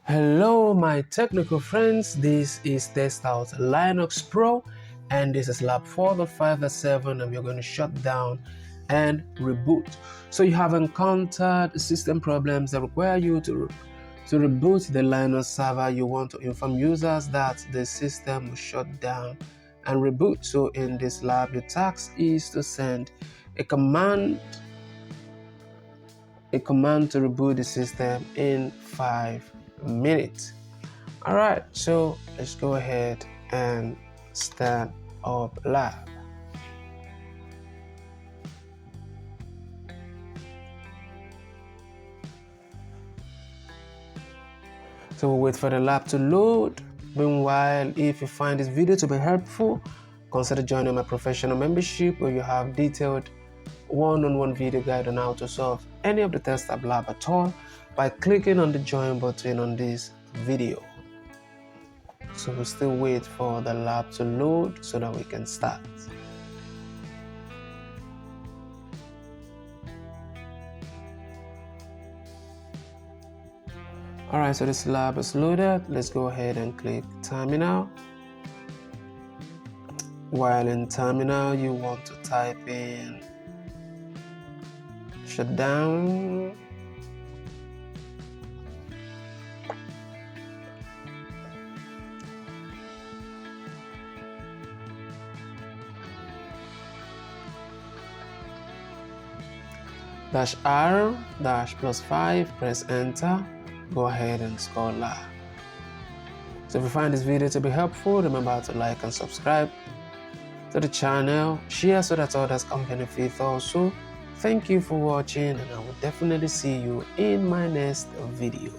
Hello my technical friends, this is TestOut Linux Pro and this is lab 4.5.7 and we're going to shut down and reboot. So you have encountered system problems that require you to reboot the Linux server. You want to inform users that the system will shut down and reboot. So in this lab, your task is to send a command to reboot the system in 5 minutes. All right, so let's go ahead and start up lab. So we'll wait for the lab to load. Meanwhile, if you find this video to be helpful, consider joining my professional membership where you have detailed one-on-one video guide on how to solve any of the TestOut lab at all by clicking on the join button on this video. So we'll still wait for the lab to load so that we can start. Alright, so this lab is loaded. Let's go ahead and click terminal. While in terminal, you want to type in shutdown. -R +5, press enter. Go ahead and install lab. So if you find this video to be helpful, remember to like and subscribe to the channel, share so that others can benefit also. Thank you for watching and I will definitely see you in my next video.